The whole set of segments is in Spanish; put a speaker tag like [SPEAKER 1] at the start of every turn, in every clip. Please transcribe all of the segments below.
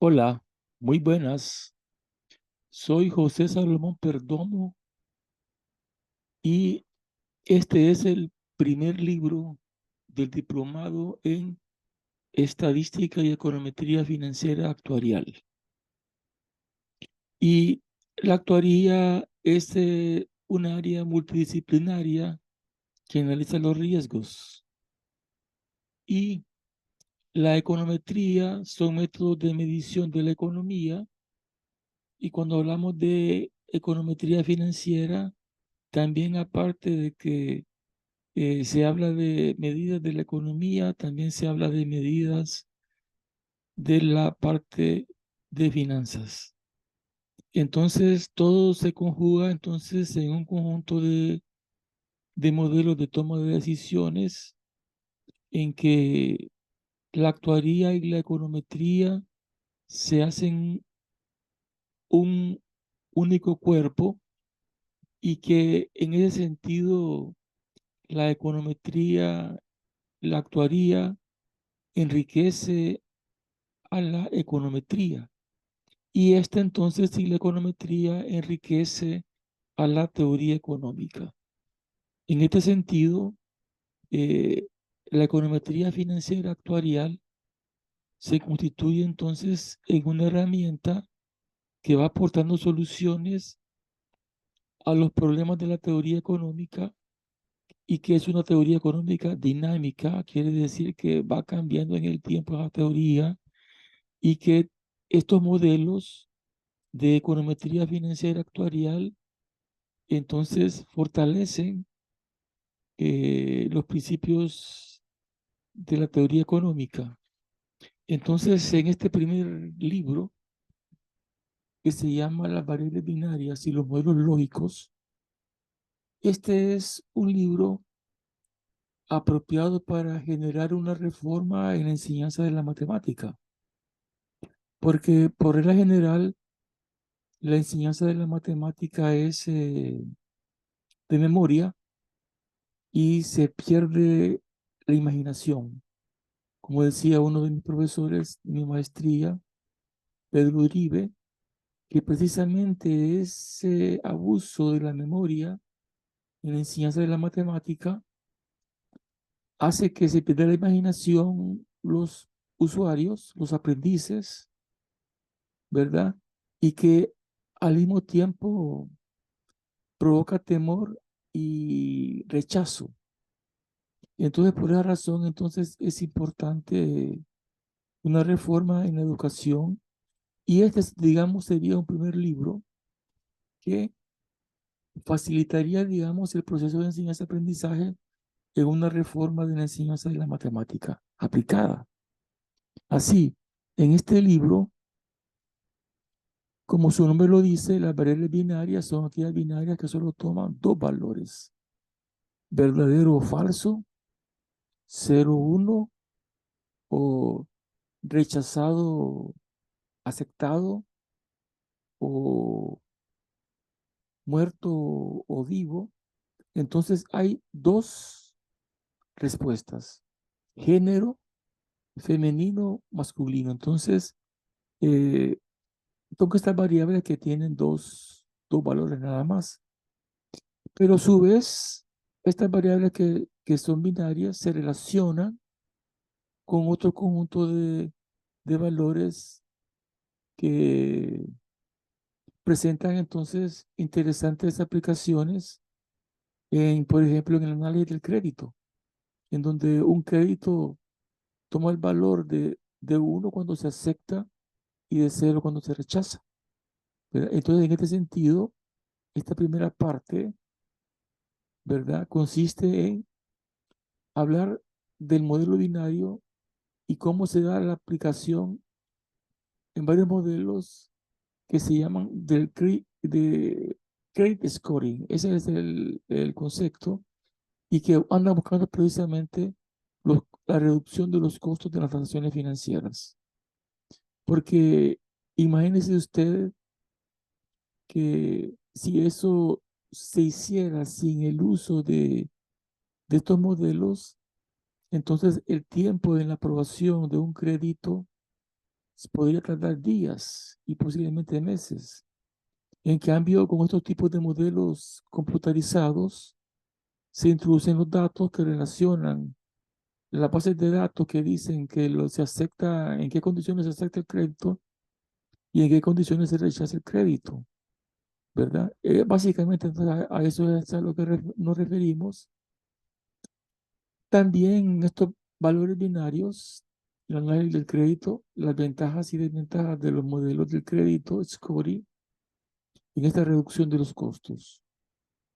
[SPEAKER 1] Hola, muy buenas. Soy José Salomón Perdomo y este es el primer libro del diplomado en Estadística y Econometría Financiera Actuarial. Y la actuaría es un área multidisciplinaria que analiza los riesgos. Y la econometría son métodos de medición de la economía. Y cuando hablamos de econometría financiera, también aparte de que se habla de medidas de la economía, también se habla de medidas de la parte de finanzas. Entonces, todo se conjuga entonces en un conjunto de modelos de toma de decisiones en que la actuaría y la econometría se hacen un único cuerpo y que en ese sentido la econometría, la actuaría enriquece a la econometría. Y esta entonces, sí, la econometría enriquece a la teoría económica. En este sentido, eh, la econometría financiera actuarial se constituye entonces en una herramienta que va aportando soluciones a los problemas de la teoría económica y que es una teoría económica dinámica, quiere decir que va cambiando en el tiempo la teoría y que estos modelos de econometría financiera actuarial, entonces fortalecen los principios de la teoría económica. Entonces, en este primer libro, que se llama Las variables binarias y los modelos lógicos, este es un libro apropiado para generar una reforma en la enseñanza de la matemática, porque por regla general, la enseñanza de la matemática es de memoria y se pierde la imaginación. Como decía uno de mis profesores de mi maestría, Pedro Uribe, que precisamente ese abuso de la memoria en la enseñanza de la matemática hace que se pierda la imaginación los usuarios, los aprendices, ¿verdad? Y que al mismo tiempo provoca temor y rechazo. Entonces, por esa razón, entonces es importante una reforma en la educación. Y este, digamos, sería un primer libro que facilitaría, digamos, el proceso de enseñanza-aprendizaje en una reforma de la enseñanza de la matemática aplicada. Así, en este libro, como su nombre lo dice, las variables binarias son aquellas binarias que solo toman dos valores, verdadero o falso, 0, 1 o rechazado, aceptado o muerto o vivo. Entonces hay dos respuestas, género femenino, masculino. Entonces, eh, tengo estas variables que tienen dos valores nada más. Pero a su vez, estas variables que son binarias se relacionan con otro conjunto de valores que presentan entonces interesantes aplicaciones en, por ejemplo, en el análisis del crédito, en donde un crédito toma el valor de 1 cuando se acepta y de 0 cuando se rechaza, ¿verdad? Entonces, en este sentido, esta primera parte, ¿verdad? Consiste en hablar del modelo binario y cómo se da la aplicación en varios modelos que se llaman de credit scoring. Ese es el concepto y que anda buscando precisamente la reducción de los costos de las transacciones financieras. Porque imagínese usted que si eso se hiciera sin el uso de estos modelos, entonces el tiempo en la aprobación de un crédito podría tardar días y posiblemente meses. En cambio, con estos tipos de modelos computarizados, se introducen los datos que relacionan las bases de datos que dicen que se acepta, en qué condiciones se acepta el crédito y en qué condiciones se rechaza el crédito, ¿verdad? Básicamente, entonces, a eso es a lo que nos referimos. También estos valores binarios, el análisis del crédito, las ventajas y desventajas de los modelos del crédito, scoring, en esta reducción de los costos.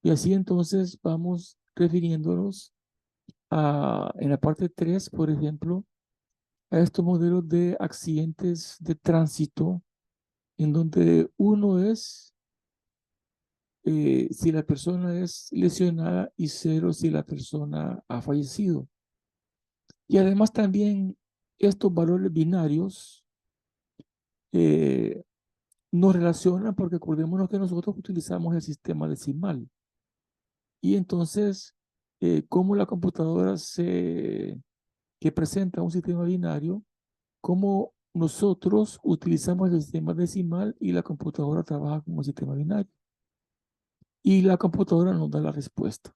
[SPEAKER 1] Y así entonces vamos refiriéndonos en la parte 3, por ejemplo, a estos modelos de accidentes de tránsito, en donde uno es si la persona es lesionada y cero si la persona ha fallecido. Y además también estos valores binarios eh, nos relacionan porque acordémonos que nosotros utilizamos el sistema decimal. Y entonces, cómo la computadora que presenta un sistema binario, cómo nosotros utilizamos el sistema decimal y la computadora trabaja como sistema binario. Y la computadora nos da la respuesta,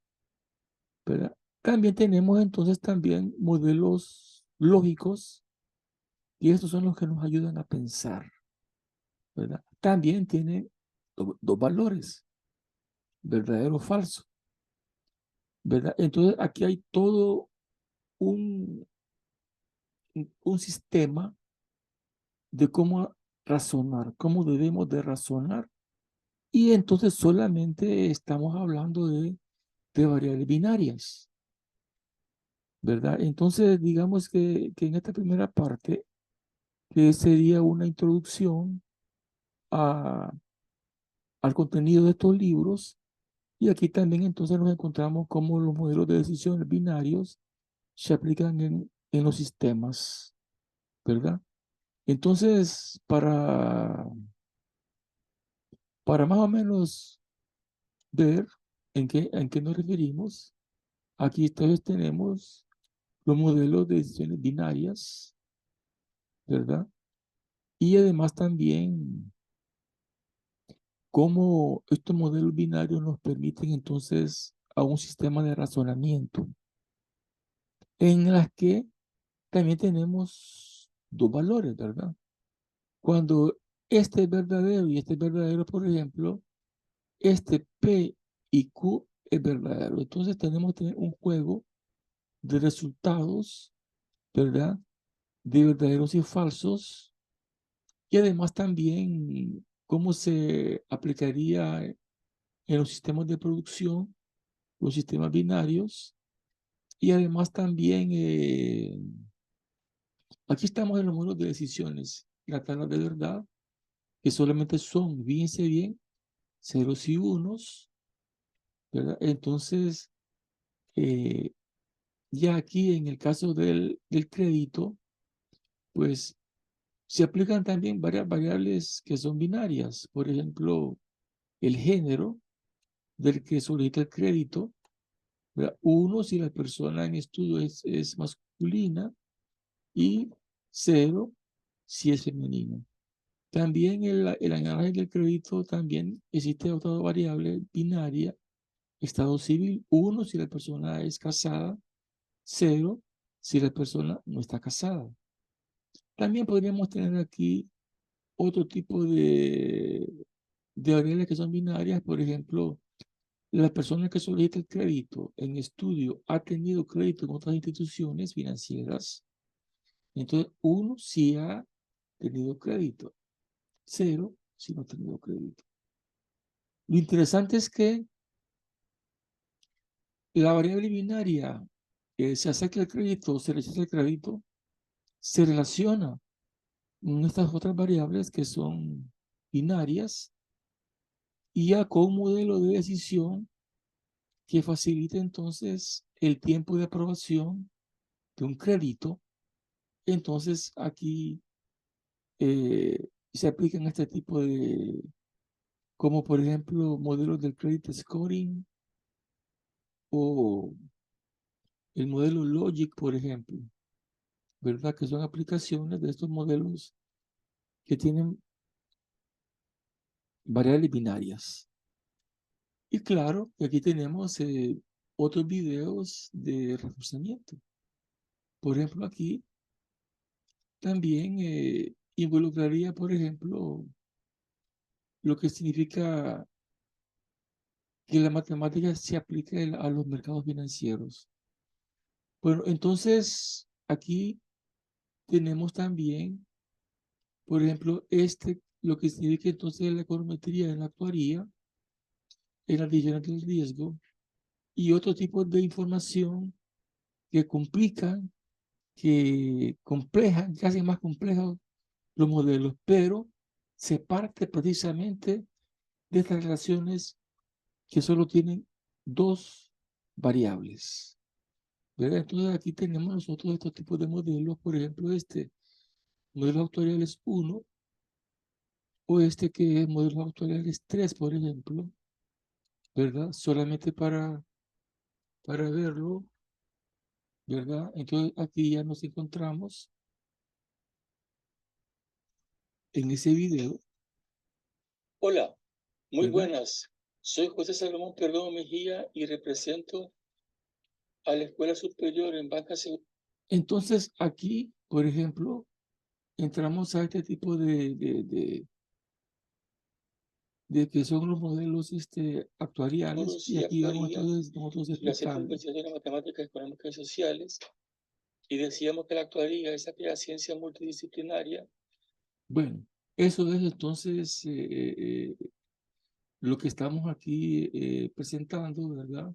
[SPEAKER 1] ¿verdad? También tenemos entonces también modelos lógicos y estos son los que nos ayudan a pensar, ¿verdad? También tiene dos valores, verdadero o falso, ¿verdad? Entonces aquí hay todo un, un sistema de cómo razonar, cómo debemos de razonar. Y entonces solamente estamos hablando de variables binarias, ¿verdad? Entonces digamos que en esta primera parte, que sería una introducción a, al contenido de estos libros, y aquí también entonces nos encontramos cómo los modelos de decisiones binarios se aplican en los sistemas, ¿verdad? Entonces, para más o menos ver en qué nos referimos, aquí entonces tenemos los modelos de decisiones binarias, ¿verdad? Y además también cómo estos modelos binarios nos permiten entonces a un sistema de razonamiento en las que también tenemos dos valores, ¿verdad? Cuando este es verdadero y este es verdadero, por ejemplo, este P y Q es verdadero. Entonces tenemos que tener un juego de resultados, ¿verdad? De verdaderos y falsos. Y además también cómo se aplicaría en los sistemas de producción, los sistemas binarios. Y además también, aquí estamos en los modelos de decisiones, la tabla de verdad, que solamente son, fíjense bien, ceros y unos, ¿verdad? Entonces, eh, ya aquí en el caso del crédito, pues se aplican también varias variables que son binarias. Por ejemplo, el género del que solicita el crédito, ¿verdad? Uno, si la persona en estudio es masculina, y cero, si es femenino. También el análisis del crédito, también existe otra variable binaria, estado civil, uno, si la persona es casada, cero, si la persona no está casada. También podríamos tener aquí otro tipo de variables que son binarias, por ejemplo, la persona que solicita el crédito en estudio ha tenido crédito en otras instituciones financieras, entonces uno sí ha tenido crédito, cero si no ha tenido crédito. Lo interesante es que la variable binaria, se acepta el crédito o se rechaza el crédito, se relaciona con estas otras variables que son binarias y ya con un modelo de decisión que facilita entonces el tiempo de aprobación de un crédito. Entonces aquí se aplican este tipo de, como por ejemplo, modelos del credit scoring o el modelo Logic, por ejemplo, ¿verdad? Que son aplicaciones de estos modelos que tienen variables binarias. Y claro, que aquí tenemos otros videos de reforzamiento. Por ejemplo, aquí también involucraría, por ejemplo, lo que significa que la matemática se aplique a los mercados financieros. Bueno, entonces aquí tenemos también, por ejemplo, lo que significa entonces la econometría en la actuaría, en las divisiones del riesgo y otro tipo de información que complican, que complejan, que hacen más complejos los modelos, pero se parte precisamente de estas relaciones que solo tienen dos variables, ¿verdad? Entonces aquí tenemos nosotros estos tipos de modelos, por ejemplo, modelos actuariales 1 o que es modelos actuariales 3, por ejemplo, ¿verdad? Solamente para verlo, ¿verdad? Entonces aquí ya nos encontramos en ese video. Hola, muy ¿verdad? Buenas. Soy José Salomón Perdomo Mejía y represento a la Escuela Superior en Banca Segura. Entonces aquí, por ejemplo, entramos a este tipo de que son los modelos actuariales y aquí vamos entonces nosotros explicando. De matemáticas económicas y sociales y decíamos que la actuaría es aquella ciencia multidisciplinaria. Bueno, eso es entonces lo que estamos aquí presentando, ¿verdad?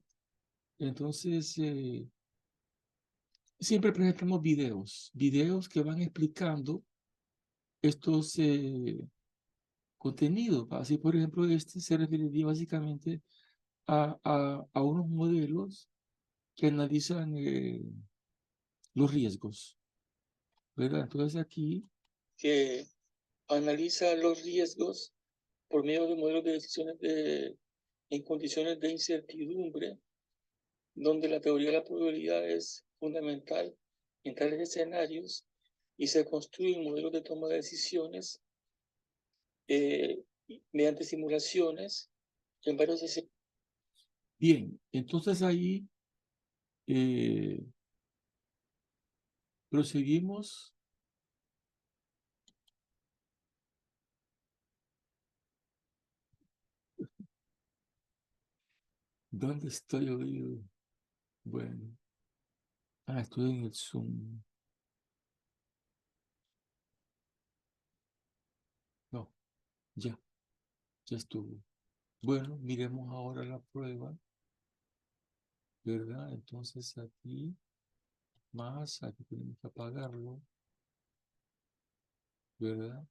[SPEAKER 1] Entonces, siempre presentamos videos que van explicando estos contenidos. Así, por ejemplo, se referiría básicamente a unos modelos que analizan los riesgos, ¿verdad? Entonces aquí, que analiza los riesgos por medio de modelos de decisiones en condiciones de incertidumbre, donde la teoría de la probabilidad es fundamental en tales escenarios y se construyen modelos de toma de decisiones mediante simulaciones en varios escenarios. Bien, entonces ahí proseguimos. ¿Dónde estoy hoy? Bueno, estoy en el Zoom. No, ya estuvo. Bueno, miremos ahora la prueba, ¿verdad? Entonces aquí tenemos que apagarlo, ¿verdad?